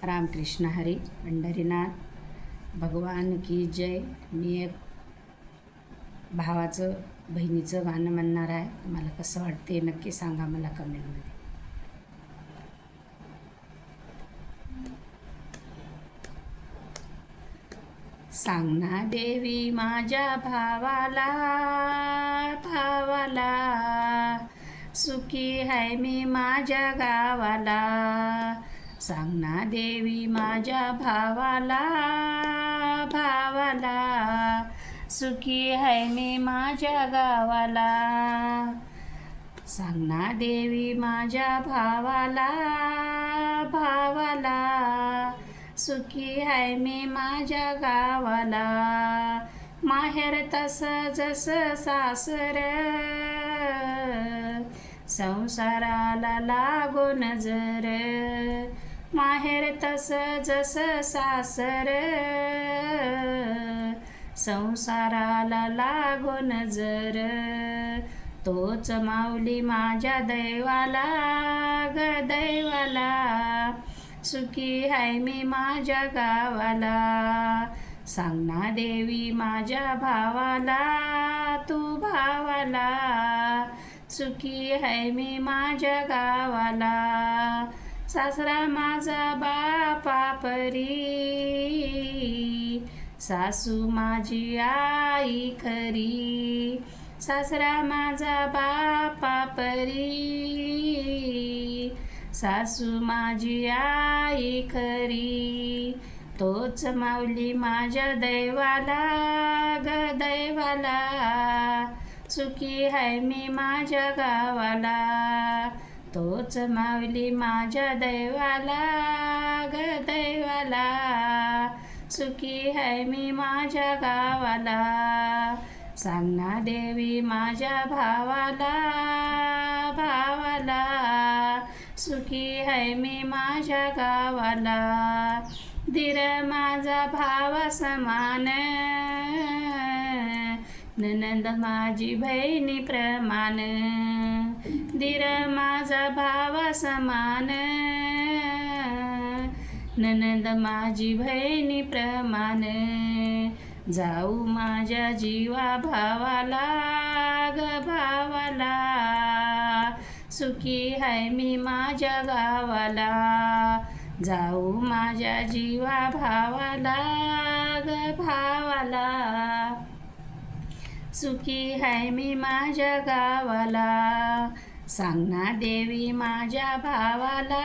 रामकृष्ण हरी पंढरीनाथ भगवान की जय। मी एक भावाचं बहिणीचं गाणं म्हणणार आहे। तुम्हाला कसं वाटते नक्की सांगा मला कमेंटमध्ये। सांग ना देवी माझ्या भावाला सुखी आहे मी माझ्या गावाला। सांग ना देवी माझ्या भावाला सुखी आहे मी माझ्या गावाला। सांग ना देवी माझ्या भावाला सुखी आहे मी माझ्या गावाला। माहेर तसं जसं सासर संसाराला लागो नजर। माहेर तसं जसं सासर संसाराला लागो नजर। तोच माऊली माझ्या दैवाला ग दैवाला सुखी आहे मी माझ्या गावाला। सांग ना देवी माझ्या भावाला तू भावाला सुखी आहे मी माझ्या गावाला। सासरा माझा बापा परी सासू माझी आई खरी। सासरा माझा बापा परी सासू माझी आई खरी। तोच माऊली माझ्या दैवाला ग दैवाला सुखी आहे मी माझ्या गावाला। तोच माऊली माझ्या दैवाला ग दैवाला सुखी आहे मी माझ्या गावाला। सांग ना देवी माझ्या भावाला सुखी आहे मी माझ्या गावाला। धीर माझा भावा समान ननंद माझी बहिणी प्रमाण। धीर माझा भावा समान ननंद माझी बहिणी प्रमाण। जाऊ माझ्या जीवा भावाला ग भावाला सुखी आहे मी माझ्या गावाला। जाऊ माझ्या जीवा भावाला ग भावाला सुखी आहे मी माझ्या गावाला। सांग ना देवी माझ्या भावाला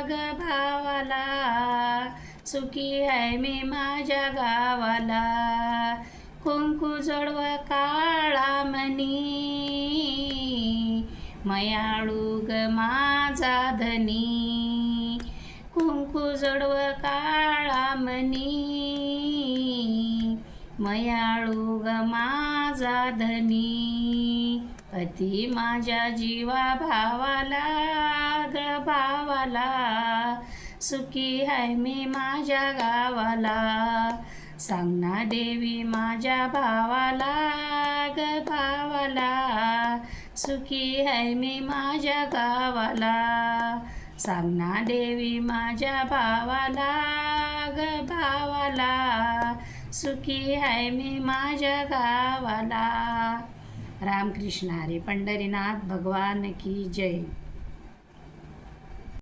ग भावाला सुखी आहे मी माझ्या गावाला। कुंकू जोडव काळा मनी मयाळू ग माझा धनी। कुंकू जोडव काळा मनी मयाळू ग माझा धनी। अति माझ्या जीवा भावाला ग भावाला सुखी आहे मी माझ्या गावाला। सांग ना देवी माझ्या भावाला ग भावाला सुखी आहे मी माझ्या गावाला। सांग ना देवी माझ्या भावाला ग भावाला सुखी आहे मी माझ्या गावाला। रामकृष्ण हरी पंढरीनाथ भगवान की जय।